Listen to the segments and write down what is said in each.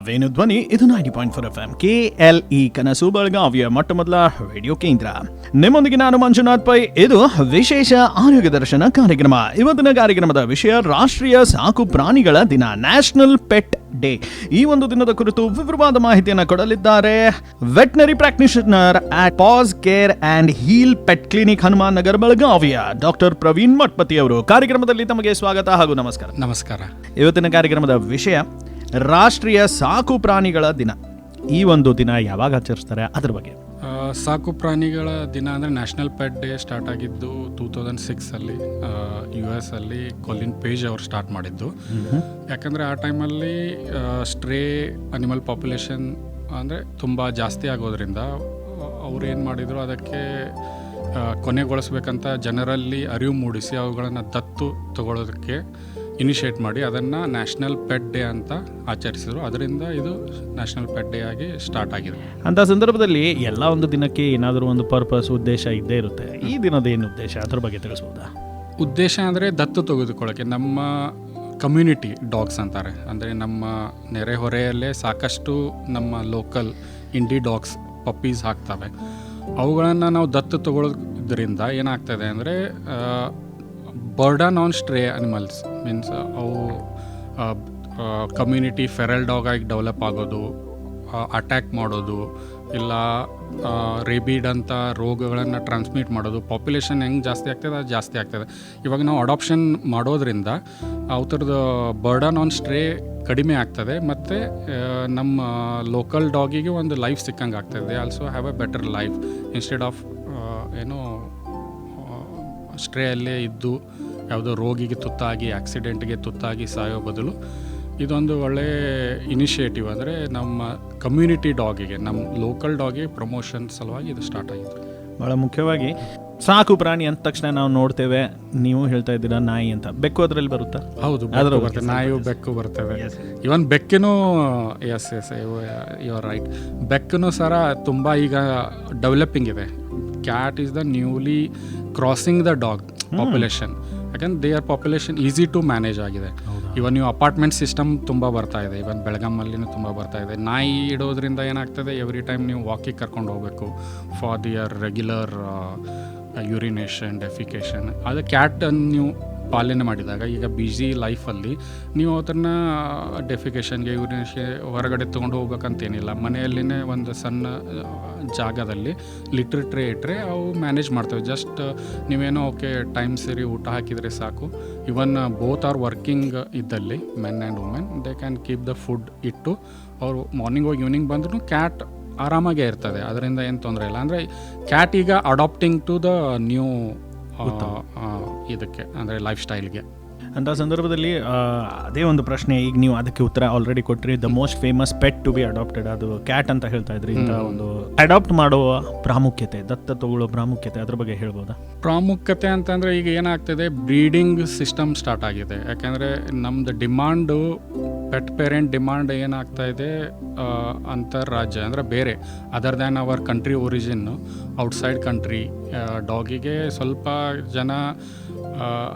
ವೇಣು ಧ್ವನಿ ಇದು 90.4 FM KLE ಕನಸು ಬೆಳಗಾವಿಯ ಮೊಟ್ಟ ಮೊದಲ ರೇಡಿಯೋ ಕೇಂದ್ರ. ನಿಮ್ಮೊಂದಿಗೆ ನಾನು ಮಂಜುನಾಥ್ ಪೈ. ಇದು ವಿಶೇಷ ಆರೋಗ್ಯ ದರ್ಶನ ಕಾರ್ಯಕ್ರಮ. ಇವತ್ತಿನ ಕಾರ್ಯಕ್ರಮದ ವಿಷಯ ರಾಷ್ಟ್ರೀಯ ಸಾಕು ಪ್ರಾಣಿಗಳ ದಿನ, ನ್ಯಾಷನಲ್ ಪೆಟ್ ಡೇ. ಈ ಒಂದು ದಿನದ ಕುರಿತು ವಿವರವಾದ ಮಾಹಿತಿಯನ್ನು ಕೊಡಲಿದ್ದಾರೆ veterinary practitioner at paws care and heal pet clinic, Hanuman Nagar, ಬೆಳಗಾವಿಯ ಡಾಕ್ಟರ್ ಪ್ರವೀಣ್ ಮಠಪತಿ ಅವರು. ಕಾರ್ಯಕ್ರಮದಲ್ಲಿ ತಮಗೆ ಸ್ವಾಗತ ಹಾಗೂ ನಮಸ್ಕಾರ. ನಮಸ್ಕಾರ. ಇವತ್ತಿನ ಕಾರ್ಯಕ್ರಮದ ವಿಷಯ ರಾಷ್ಟ್ರೀಯ ಸಾಕು ಪ್ರಾಣಿಗಳ ದಿನ. ಈ ಒಂದು ದಿನ ಯಾವಾಗ ಆಚರಿಸ್ತಾರೆ, ಅದ್ರ ಬಗ್ಗೆ? ಸಾಕು ಪ್ರಾಣಿಗಳ ದಿನ ಅಂದರೆ ನ್ಯಾಷನಲ್ ಪೆಟ್ ಡೇ ಸ್ಟಾರ್ಟ್ ಆಗಿದ್ದು 2006 US ಅಲ್ಲಿ ಕೊಲಿನ್ ಪೇಜ್ ಅವರು ಸ್ಟಾರ್ಟ್ ಮಾಡಿದ್ದು. ಯಾಕಂದರೆ ಆ ಟೈಮಲ್ಲಿ ಸ್ಟ್ರೇ ಅನಿಮಲ್ ಪಾಪ್ಯುಲೇಷನ್ ಅಂದರೆ ತುಂಬ ಜಾಸ್ತಿ ಆಗೋದ್ರಿಂದ ಅವ್ರು ಏನು ಮಾಡಿದರು, ಅದಕ್ಕೆ ಕೊನೆಗೊಳಿಸ್ಬೇಕಂತ ಜನರಲ್ಲಿ ಅರಿವು ಮೂಡಿಸಿ ಅವುಗಳನ್ನು ದತ್ತು ತಗೊಳ್ಳೋದಕ್ಕೆ ಇನಿಷಿಯೇಟ್ ಮಾಡಿ ಅದನ್ನು ನ್ಯಾಷನಲ್ ಪೆಟ್ ಡೇ ಅಂತ ಆಚರಿಸಿದರು. ಅದರಿಂದ ಇದು ನ್ಯಾಷನಲ್ ಪೆಟ್ ಡೇ ಆಗಿ ಸ್ಟಾರ್ಟ್ ಆಗಿದೆ. ಅಂಥ ಸಂದರ್ಭದಲ್ಲಿ ಎಲ್ಲ ಒಂದು ದಿನಕ್ಕೆ ಏನಾದರೂ ಒಂದು ಪರ್ಪಸ್, ಉದ್ದೇಶ ಇದ್ದೇ ಇರುತ್ತೆ. ಈ ದಿನದ ಏನು ಉದ್ದೇಶ, ಅದ್ರ ಬಗ್ಗೆ ತಿಳಿಸ್ಬೋದಾ? ಉದ್ದೇಶ ಅಂದರೆ ದತ್ತು ತೆಗೆದುಕೊಳ್ಳೋಕ್ಕೆ ನಮ್ಮ ಕಮ್ಯುನಿಟಿ ಡಾಗ್ಸ್ ಅಂತಾರೆ, ಅಂದರೆ ನಮ್ಮ ನೆರೆಹೊರೆಯಲ್ಲೇ ಸಾಕಷ್ಟು ನಮ್ಮ ಲೋಕಲ್ ಇಂಡಿ ಡಾಗ್ಸ್ ಪಪ್ಪೀಸ್ ಹಾಕ್ತವೆ. ಅವುಗಳನ್ನು ನಾವು ದತ್ತು ತಗೊಳ್ಳೋದ್ರಿಂದ ಏನಾಗ್ತದೆ ಅಂದರೆ burden on stray animals, means ಅವು ಕಮ್ಯುನಿಟಿ ಫೆರಲ್ ಡಾಗ್ ಆಗಿ ಡೆವಲಪ್ ಆಗೋದು, ಅಟ್ಯಾಕ್ ಮಾಡೋದು, ಇಲ್ಲ ರೇಬಿಡ್ ಅಂತ ರೋಗಗಳನ್ನು ಟ್ರಾನ್ಸ್ಮಿಟ್ ಮಾಡೋದು, ಪಾಪ್ಯುಲೇಷನ್ ಹೆಂಗೆ ಜಾಸ್ತಿ ಆಗ್ತದೆ ಅದು ಜಾಸ್ತಿ ಆಗ್ತದೆ. ಇವಾಗ ನಾವು ಅಡಾಪ್ಷನ್ ಮಾಡೋದ್ರಿಂದ ಅವ್ರದ್ದು ಬರ್ಡನ್ ಆನ್ ಸ್ಟ್ರೇ ಕಡಿಮೆ ಆಗ್ತದೆ, ಮತ್ತು ನಮ್ಮ ಲೋಕಲ್ ಡಾಗಿಗೆ ಒಂದು ಲೈಫ್ ಸಿಕ್ಕಂಗೆ ಆಗ್ತದೆ. They also have A better life instead of stray ಅಲ್ಲೇ ಇದ್ದು ಯಾವುದೋ ರೋಗಿಗೆ ತುತ್ತಾಗಿ ಆಕ್ಸಿಡೆಂಟ್ಗೆ ತುತ್ತಾಗಿ ಸಾಯೋ ಬದಲು ಇದೊಂದು ಒಳ್ಳೆಯ ಇನಿಷಿಯೇಟಿವ್. ಅಂದರೆ ನಮ್ಮ ಕಮ್ಯುನಿಟಿ ಡಾಗಿಗೆ, ನಮ್ಮ ಲೋಕಲ್ ಡಾಗಿಗೆ ಪ್ರಮೋಷನ್ ಸಲುವಾಗಿ ಇದು ಸ್ಟಾರ್ಟ್ ಆಗಿದೆ. ಭಾಳ ಮುಖ್ಯವಾಗಿ ಸಾಕು ಪ್ರಾಣಿ ಅಂದ ತಕ್ಷಣ ನಾವು ನೋಡ್ತೇವೆ, ನೀವು ಹೇಳ್ತಾ ಇದ್ದೀರಾ ನಾಯಿ ಅಂತ. ಬೆಕ್ಕು ಅದರಲ್ಲಿ ಬರುತ್ತಾ? ಹೌದು, ಬರ್ತದೆ. ನಾಯಿಯು ಬೆಕ್ಕು ಬರ್ತವೆ. ಇವನ್ ಬೆಕ್ಕಿನೂ ಎಸ್ ಯು ಆರ್ ರೈಟ್. ಬೆಕ್ಕೂ ಸರ ತುಂಬ ಈಗ ಡೆವಲಪಿಂಗ್ ಇದೆ. Cat is the newly crossing the dog population. ಯಾಕಂದ್ರೆ their population easy to manage ಆಗಿದೆ. ಇವನ್ ನೀವು ಅಪಾರ್ಟ್ಮೆಂಟ್ ಸಿಸ್ಟಮ್ ತುಂಬ ಬರ್ತಾ ಇದೆ. ಇವನ್ ಬೆಳಗಾಮಲ್ಲಿನೂ ತುಂಬ ಬರ್ತಾ ಇದೆ. ನಾಯಿ ಇಡೋದ್ರಿಂದ ಏನಾಗ್ತದೆ, ಎವ್ರಿ ಟೈಮ್ ನೀವು ವಾಕಿಂಗ್ ಕರ್ಕೊಂಡು ಹೋಗಬೇಕು for their regular urination, defecation. ಅದು ಕ್ಯಾಟನ್ನು ನೀವು ಪಾಲನೆ ಮಾಡಿದಾಗ, ಈಗ ಬ್ಯುಸಿ ಲೈಫಲ್ಲಿ ನೀವು ಅದನ್ನು ಡೆಫಿಕೇಷನ್ಗೆ, ಯೂರಿನೇಷನ್ ಹೊರಗಡೆ ತೊಗೊಂಡು ಹೋಗ್ಬೇಕಂತೇನಿಲ್ಲ. ಮನೆಯಲ್ಲಿನೇ ಒಂದು ಸಣ್ಣ ಜಾಗದಲ್ಲಿ ಲಿಟ್ರ್ ಟ್ರೇ ಇಟ್ಟರೆ ಅವು ಮ್ಯಾನೇಜ್ ಮಾಡ್ತವೆ. ಜಸ್ಟ್ ನೀವೇನೋ ಓಕೆ ಟೈಮ್ ಸರಿ ಊಟ ಹಾಕಿದರೆ ಸಾಕು. ಇವನ್ ಬೋತ್ ಆರ್ ವರ್ಕಿಂಗ್ ಇದ್ದಲ್ಲಿ, men and women, they can keep the food ಇಟ್ಟು ಅವರು ಮಾರ್ನಿಂಗ್ ಹೋಗಿ ಈವ್ನಿಂಗ್ ಬಂದ್ರೂ ಕ್ಯಾಟ್ ಆರಾಮಾಗೇ ಇರ್ತದೆ. ಅದರಿಂದ ಏನು ತೊಂದರೆ ಇಲ್ಲ. ಅಂದರೆ ಕ್ಯಾಟ್ ಈಗ ಅಡಾಪ್ಟಿಂಗ್ ಟು ದ ನ್ಯೂ ಇದಕ್ಕೆ, ಅಂದರೆ ಲೈಫ್ ಸ್ಟೈಲ್ಗೆ. ಅಂಥ ಸಂದರ್ಭದಲ್ಲಿ ಅದೇ ಒಂದು ಪ್ರಶ್ನೆ, ಈಗ ನೀವು ಅದಕ್ಕೆ ಉತ್ತರ ಆಲ್ರೆಡಿ ಕೊಟ್ಟರಿ. The most famous pet to be adopted, ಅದು ಕ್ಯಾಟ್ ಅಂತ ಹೇಳ್ತಾ ಇದ್ರಿ. ಇಂಥ ಒಂದು ಅಡಾಪ್ಟ್ ಮಾಡುವ ಪ್ರಾಮುಖ್ಯತೆ, ದತ್ತ ತಗೊಳ್ಳೋ ಪ್ರಾಮುಖ್ಯತೆ, ಅದ್ರ ಬಗ್ಗೆ ಹೇಳ್ಬೋದಾ? ಪ್ರಾಮುಖ್ಯತೆ ಅಂತಂದರೆ ಈಗ ಏನಾಗ್ತದೆ, ಬ್ರೀಡಿಂಗ್ ಸಿಸ್ಟಮ್ ಸ್ಟಾರ್ಟ್ ಆಗಿದೆ. ಯಾಕೆಂದರೆ ನಮ್ಮದು ಡಿಮಾಂಡು, ಪೆಟ್ ಪೇರೆಂಟ್ ಡಿಮಾಂಡ್ ಏನಾಗ್ತಾ ಇದೆ ಅಂತರ್ರಾಜ್ಯ, ಅಂದರೆ ಬೇರೆ ಅದರ್ ದ್ಯಾನ್ ಅವರ್ ಕಂಟ್ರಿ ಒರಿಜಿನ್ನು, ಔಟ್ಸೈಡ್ ಕಂಟ್ರಿ ಡಾಗಿಗೆ ಸ್ವಲ್ಪ ಜನ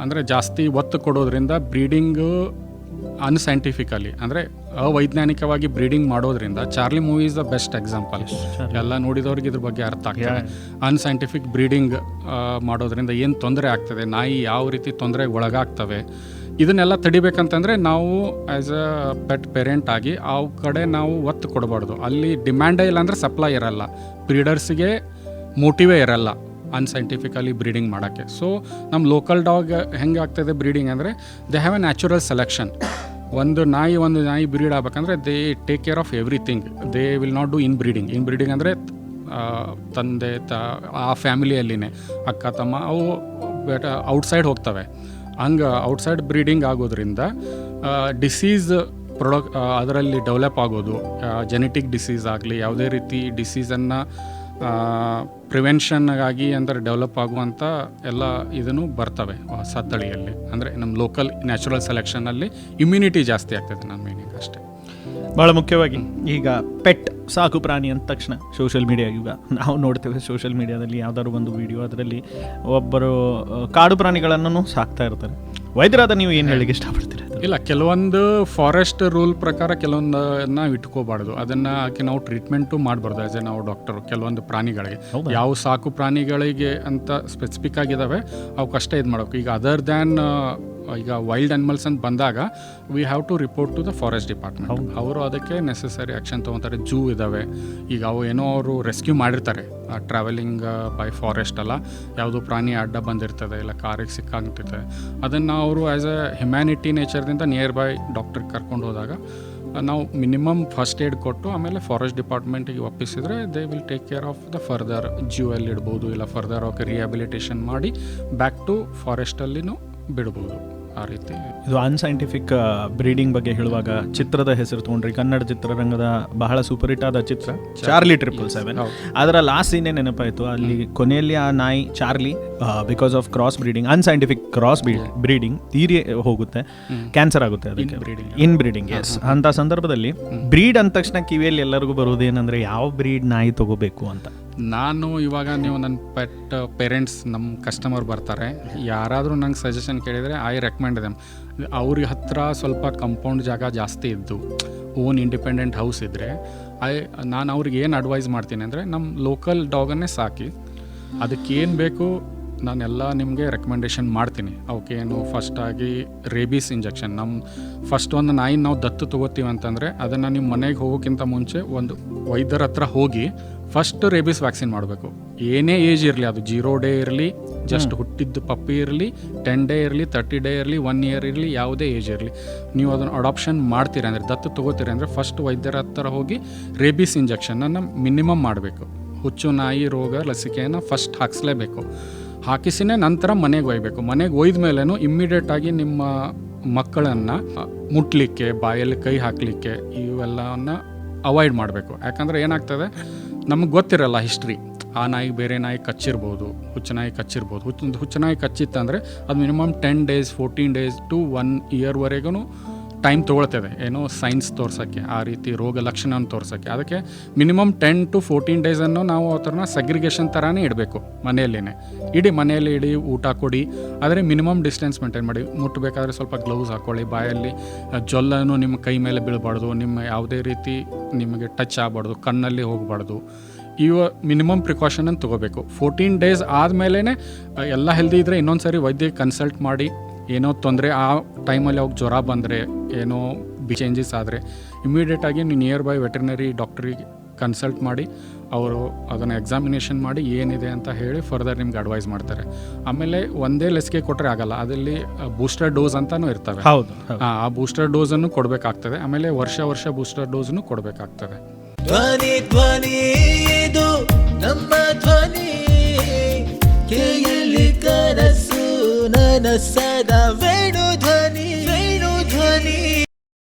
ಅಂದರೆ ಜಾಸ್ತಿ ಒತ್ತು ಕೊಡೋದ್ರಿಂದ ಬ್ರೀಡಿಂಗು ಅನ್ಸೈಂಟಿಫಿಕಲಿ, ಅಂದರೆ ಅವೈಜ್ಞಾನಿಕವಾಗಿ ಬ್ರೀಡಿಂಗ್ ಮಾಡೋದ್ರಿಂದ, Charlie movie is the best example. ಎಲ್ಲ ನೋಡಿದವ್ರಿಗೆ ಇದ್ರ ಬಗ್ಗೆ ಅರ್ಥ ಆಗ್ತದೆ. ಅನ್ಸೈಂಟಿಫಿಕ್ ಬ್ರೀಡಿಂಗ್ ಮಾಡೋದ್ರಿಂದ ಏನು ತೊಂದರೆ ಆಗ್ತದೆ, ನಾಯಿ ಯಾವ ರೀತಿ ತೊಂದರೆಗೆ ಒಳಗಾಗ್ತವೆ, ಇದನ್ನೆಲ್ಲ ತಡಿಬೇಕಂತಂದರೆ ನಾವು ಆ್ಯಸ್ ಅ ಪೆಟ್ ಪೇರೆಂಟ್ ಆಗಿ ಆ ಕಡೆ ನಾವು ಒತ್ತು ಕೊಡಬಾರ್ದು. ಅಲ್ಲಿ ಡಿಮ್ಯಾಂಡೇ ಇಲ್ಲ ಅಂದರೆ ಸಪ್ಲೈ ಇರಲ್ಲ, ಬ್ರೀಡರ್ಸಿಗೆ ಮೋಟಿವೇ ಇರಲ್ಲ ಅನ್ಸೈಂಟಿಫಿಕಲಿ ಬ್ರೀಡಿಂಗ್ ಮಾಡೋಕ್ಕೆ. ಸೊ ನಮ್ಮ ಲೋಕಲ್ ಡಾಗ್ ಹೆಂಗೆ ಆಗ್ತದೆ ಬ್ರೀಡಿಂಗ್ ಅಂದರೆ, they have a natural selection. ಒಂದು ನಾಯಿ ಬ್ರೀಡ್ ಆಗ್ಬೇಕಂದ್ರೆ they take care of everything. They will not do inbreeding ಅಂದರೆ ತಂದೆ ಆ ಫ್ಯಾಮಿಲಿಯಲ್ಲಿನೇ ಅಕ್ಕ ತಮ್ಮ ಅವು ಔಟ್ಸೈಡ್ ಹೋಗ್ತವೆ. ಹಂಗೆ ಔಟ್ಸೈಡ್ ಬ್ರೀಡಿಂಗ್ ಆಗೋದ್ರಿಂದ ಡಿಸೀಸ್ ಅದರಲ್ಲಿ ಡೆವಲಪ್ ಆಗೋದು, ಜೆನೆಟಿಕ್ ಡಿಸೀಸ್ ಆಗಲಿ, ಯಾವುದೇ ರೀತಿ ಡಿಸೀಸನ್ನು ಪ್ರಿವೆನ್ಷನ್ಗಾಗಿ ಅಂದರೆ ಡೆವಲಪ್ ಆಗುವಂಥ ಎಲ್ಲ ಇದನ್ನು ಬರ್ತವೆ ಹೊಸ ತಳಿಯಲ್ಲಿ. ಅಂದರೆ ನಮ್ಮ ಲೋಕಲ್ ನ್ಯಾಚುರಲ್ ಸೆಲೆಕ್ಷನಲ್ಲಿ ಇಮ್ಯುನಿಟಿ ಜಾಸ್ತಿ ಆಗ್ತದೆ, ನಮ್ಮ ಮೀನಿಂಗ್ ಅಷ್ಟೇ. ಭಾಳ ಮುಖ್ಯವಾಗಿ ಈಗ ಪೆಟ್ ಸಾಕು ಪ್ರಾಣಿ ಅಂದ ತಕ್ಷಣ ಸೋಷಿಯಲ್ ಮೀಡಿಯಾ ಯುಗ. ನಾವು ನೋಡ್ತೇವೆ ಸೋಷಿಯಲ್ ಮೀಡಿಯಾದಲ್ಲಿ ಯಾವ್ದಾದ್ರು ಒಂದು ವಿಡಿಯೋ, ಅದರಲ್ಲಿ ಒಬ್ಬರು ಕಾಡು ಪ್ರಾಣಿಗಳನ್ನು ಸಾಕ್ತಾ ಇರ್ತಾರೆ. ವೈದ್ಯರಾದ ನೀವು ಏನು ಹೇಳಿಕ್ಕೆ ಇಷ್ಟಪಡ್ತೀರಾ? ಇಲ್ಲ, ಕೆಲವೊಂದು ಫಾರೆಸ್ಟ್ ರೂಲ್ ಪ್ರಕಾರ ಕೆಲವೊಂದು ನಾವು ಇಟ್ಕೋಬಾರ್ದು, ಅದನ್ನು ನಾವು ಟ್ರೀಟ್ಮೆಂಟು ಮಾಡಬಾರ್ದು ಆಸ್ ಎ ನಾವು ಡಾಕ್ಟರು. ಕೆಲವೊಂದು ಪ್ರಾಣಿಗಳಿಗೆ ಯಾವ ಸಾಕು ಪ್ರಾಣಿಗಳಿಗೆ ಅಂತ ಸ್ಪೆಸಿಫಿಕ್ ಆಗಿದ್ದಾವೆ ಅವಕ್ಕಷ್ಟೇ ಇದು ಮಾಡಬೇಕು. ಈಗ ಅದರ್ ದ್ಯಾನ್ ಈಗ ವೈಲ್ಡ್ ಅನಿಮಲ್ಸ್ ಅಂತ ಬಂದಾಗ we have to report to the forest department. ಅವರು ಅದಕ್ಕೆ ನೆಸೆಸರಿ ಆ್ಯಕ್ಷನ್ ತೊಗೊತಾರೆ. ಜೂ ಇದ್ದಾವೆ, ಈಗ ಅವು ಏನೋ ಅವರು ರೆಸ್ಕ್ಯೂ ಮಾಡಿರ್ತಾರೆ ಟ್ರಾವೆಲಿಂಗ್ ಬೈ ಫಾರೆಸ್ಟ್ ಅಲ್ಲ, ಯಾವುದೋ ಪ್ರಾಣಿ ಅಡ್ಡ ಬಂದಿರ್ತದೆ ಇಲ್ಲ ಕಾರಿಗೆ ಸಿಕ್ಕಾಗ್ತಿರ್ತದೆ, ಅದನ್ನು ಅವರು ಆ್ಯಸ್ ಎ ಹ್ಯುಮ್ಯಾನಿಟಿ ನೇಚರ್ದಿಂದ ನಿಯರ್ ಬೈ ಡಾಕ್ಟ್ರಿಗೆ ಕರ್ಕೊಂಡು ಹೋದಾಗ ನಾವು ಮಿನಿಮಮ್ ಫಸ್ಟ್ ಏಡ್ ಕೊಟ್ಟು ಆಮೇಲೆ ಫಾರೆಸ್ಟ್ ಡಿಪಾರ್ಟ್ಮೆಂಟಿಗೆ ಒಪ್ಪಿಸಿದರೆ they will take care of the further. Zoo ಅಲ್ಲಿ ಇಡ್ಬೋದು ಇಲ್ಲ ಫರ್ದರ್ ಅವಕ್ಕೆ ರಿಹ್ಯಾಬಿಲಿಟೇಷನ್ ಮಾಡಿ ಬ್ಯಾಕ್ ಟು ಫಾರೆಸ್ಟಲ್ಲಿನೂ ಬಿಡ್ಬೋದು. ಆ ರೀತಿ ಇದು ಅನ್ಸೈಂಟಿಫಿಕ್ ಬ್ರೀಡಿಂಗ್ ಬಗ್ಗೆ ಹೇಳುವಾಗ ಚಿತ್ರದ ಹೆಸರು ತೊಗೊಂಡ್ರಿ, ಕನ್ನಡ ಚಿತ್ರರಂಗದ ಬಹಳ ಸೂಪರ್ ಹಿಟ್ ಆದ ಚಿತ್ರ ಚಾರ್ಲಿ 777. ಅದರ ಲಾಸ್ಟ್ ಸೀನೇ ನೆನಪಾಯಿತು. ಅಲ್ಲಿ ಕೊನೆಯಲ್ಲಿ ಆ ನಾಯಿ Charlie because of cross breeding, unscientific cross breeding ತೀರಿ ಹೋಗುತ್ತೆ, ಕ್ಯಾನ್ಸರ್ ಆಗುತ್ತೆ ಅದಕ್ಕೆ, ಇನ್ ಬ್ರೀಡಿಂಗ್. ಎಸ್, ಅಂತ ಸಂದರ್ಭದಲ್ಲಿ ಬ್ರೀಡ್ ಅಂದ ತಕ್ಷಣ ಕಿವಿಯಲ್ಲಿ ಎಲ್ಲರಿಗೂ ಬರೋದೇನಂದ್ರೆ ಯಾವ ಬ್ರೀಡ್ ನಾಯಿ ತಗೋಬೇಕು ಅಂತ. ನಾನು ಇವಾಗ ನೀವು ನನ್ನ ಪೇರೆಂಟ್ಸ್ ನಮ್ಮ ಕಸ್ಟಮರ್ ಬರ್ತಾರೆ, ಯಾರಾದರೂ ನಂಗೆ ಸಜೆಷನ್ ಕೇಳಿದರೆ ಐ ರೆಕಮೆಂಡ್ ದೆಮ್. ಅವ್ರಿಗೆ ಹತ್ರ ಸ್ವಲ್ಪ ಕಂಪೌಂಡ್ ಜಾಗ ಜಾಸ್ತಿ ಇದ್ದು ಓನ್ ಇಂಡಿಪೆಂಡೆಂಟ್ ಹೌಸ್ ಇದ್ದರೆ ನಾನು ಅವ್ರಿಗೆ ಏನು ಅಡ್ವೈಸ್ ಮಾಡ್ತೀನಿ ಅಂದರೆ ನಮ್ಮ ಲೋಕಲ್ ಡಾಗನ್ನೇ ಸಾಕಿ, ಅದಕ್ಕೇನು ಬೇಕು ನಾನೆಲ್ಲ ನಿಮಗೆ ರೆಕಮೆಂಡೇಷನ್ ಮಾಡ್ತೀನಿ. ಅವಕ್ಕೇನು ಫಸ್ಟಾಗಿ ರೇಬೀಸ್ ಇಂಜೆಕ್ಷನ್, ನಮ್ಮ ಫಸ್ಟ್ ಒಂದು ನಾಯಿ ನಾವು ದತ್ತು ತೊಗೋತೀವಿ ಅಂತಂದರೆ ಅದನ್ನು ನಿಮ್ಮ ಮನೆಗೆ ಹೋಗೋಕ್ಕಿಂತ ಮುಂಚೆ ಒಂದು ವೈದ್ಯರ ಹತ್ರ ಹೋಗಿ ಫಸ್ಟ್ ರೇಬೀಸ್ ವ್ಯಾಕ್ಸಿನ್ ಮಾಡಬೇಕು. ಏನೇ ಏಜ್ ಇರಲಿ, ಅದು 0 ಡೇ ಇರಲಿ, ಜಸ್ಟ್ ಹುಟ್ಟಿದ್ದು ಪಪ್ಪಿ ಇರಲಿ, 10 ಡೇ ಇರಲಿ, 30 ಡೇ ಇರಲಿ, 1 ಇಯರ್ ಇರಲಿ, ಯಾವುದೇ ಏಜ್ ಇರಲಿ, ನೀವು ಅದನ್ನು ಅಡಾಪ್ಷನ್ ಮಾಡ್ತೀರಿ ಅಂದರೆ ದತ್ತು ತೊಗೋತೀರಿ ಅಂದರೆ ಫಸ್ಟ್ ವೈದ್ಯರ ಹತ್ರ ಹೋಗಿ ರೇಬೀಸ್ ಇಂಜೆಕ್ಷನನ್ನು ಮಿನಿಮಮ್ ಮಾಡಬೇಕು. ಹುಚ್ಚು ನಾಯಿ ರೋಗ ಲಸಿಕೆಯನ್ನು ಫಸ್ಟ್ ಹಾಕಿಸ್ಲೇಬೇಕು. ಹಾಕಿಸಿನೇ ನಂತರ ಮನೆಗೆ ಒಯ್ಯಬೇಕು. ಮನೆಗೆ ಒಯ್ದ ಮೇಲೇನು ಇಮ್ಮಿಡಿಯೇಟಾಗಿ ನಿಮ್ಮ ಮಕ್ಕಳನ್ನು ಮುಟ್ಲಿಕ್ಕೆ, ಬಾಯಲ್ಲಿ ಕೈ ಹಾಕಲಿಕ್ಕೆ ಇವೆಲ್ಲವನ್ನು ಅವಾಯ್ಡ್ ಮಾಡಬೇಕು. ಯಾಕಂದರೆ ಏನಾಗ್ತದೆ, ನಮಗೆ ಗೊತ್ತಿರಲ್ಲ ಹಿಸ್ಟ್ರಿ, ಆ ನಾಯಿಗೆ ಬೇರೆ ನಾಯಿ ಕಚ್ಚಿರ್ಬೋದು, ಹುಚ್ಚು ನಾಯಿ ಕಚ್ಚಿರ್ಬೋದು. ಹುಚ್ಚು ನಾಯಿ ಕಚ್ಚಿತ್ತಂದರೆ ಅದು ಮಿನಿಮಮ್ 10 ಡೇಸ್ 14 ಡೇಸ್ ಟು 1 ಇಯರ್ವರೆಗೂ ಟೈಮ್ ತೊಗೊಳ್ತದೆ ಏನೋ ಸೈನ್ಸ್ ತೋರ್ಸೋಕ್ಕೆ, ಆ ರೀತಿ ರೋಗ ಲಕ್ಷಣ ತೋರ್ಸೋಕ್ಕೆ. ಅದಕ್ಕೆ ಮಿನಿಮಮ್ 10 to 14 ಡೇಸನ್ನು ನಾವು ಆ ಥರನ ಸೆಗ್ರಿಗೇಷನ್ ಥರನೇ ಇಡಬೇಕು. ಮನೆಯಲ್ಲಿ ಇಡಿ, ಊಟ ಕೊಡಿ, ಆದರೆ ಮಿನಿಮಮ್ ಡಿಸ್ಟೆನ್ಸ್ ಮೇಂಟೈನ್ ಮಾಡಿ. ಮುಟ್ಟಬೇಕಾದ್ರೆ ಸ್ವಲ್ಪ ಗ್ಲೌಸ್ ಹಾಕ್ಕೊಳ್ಳಿ, ಬಾಯಲ್ಲಿ ಜೊಲ್ಲನ್ನು ನಿಮ್ಮ ಕೈ ಮೇಲೆ ಬೀಳಬಾರ್ದು, ನಿಮ್ಮ ಯಾವುದೇ ರೀತಿ ನಿಮಗೆ ಟಚ್ ಆಗಬಾರ್ದು, ಕಣ್ಣಲ್ಲಿ ಹೋಗಬಾರ್ದು. ಇವ ಮಿನಿಮಮ್ ಪ್ರಿಕಾಷನನ್ನು ತೊಗೋಬೇಕು. 14 ಡೇಸ್ ಆದಮೇಲೆ ಎಲ್ಲ ಹೆಲ್ದಿ ಇದ್ದರೆ ಇನ್ನೊಂದು ಸಾರಿ ವೈದ್ಯ ಕನ್ಸಲ್ಟ್ ಮಾಡಿ, ಏನೋ ತೊಂದರೆ ಆ ಟೈಮಲ್ಲಿ ಅವಾಗ ಜ್ವರ ಬಂದರೆ, ಏನೋ ಚೇಂಜಸ್ ಆದರೆ ಇಮಿಡಿಯೇಟಾಗಿ ನೀವು ನಿಯರ್ ಬೈ ವೆಟರ್ನರಿ ಡಾಕ್ಟ್ರಿಗೆ ಕನ್ಸಲ್ಟ್ ಮಾಡಿ ಅವರು ಅದನ್ನು ಎಕ್ಸಾಮಿನೇಷನ್ ಮಾಡಿ ಏನಿದೆ ಅಂತ ಹೇಳಿ ಫರ್ದರ್ ನಿಮ್ಗೆ ಅಡ್ವೈಸ್ ಮಾಡ್ತಾರೆ. ಆಮೇಲೆ ಒಂದೇ ಲಸಿಕೆ ಕೊಟ್ಟರೆ ಆಗಲ್ಲ, ಅದರಲ್ಲಿ ಬೂಸ್ಟರ್ ಡೋಸ್ ಅಂತಲೂ ಇರ್ತವೆ. ಆ ಬೂಸ್ಟರ್ ಡೋಸನ್ನು ಕೊಡಬೇಕಾಗ್ತದೆ. ಆಮೇಲೆ ವರ್ಷ ಬೂಸ್ಟರ್ ಡೋಸನ್ನು ಕೊಡಬೇಕಾಗ್ತದೆ. ಧ್ವನಿ ಧ್ವನಿ ಇದು ನಮ್ಮ ಧ್ವನಿ, ಕೇಳಿ ಕನಸು ನನಸದ ವೇಣು ಧ್ವನಿ.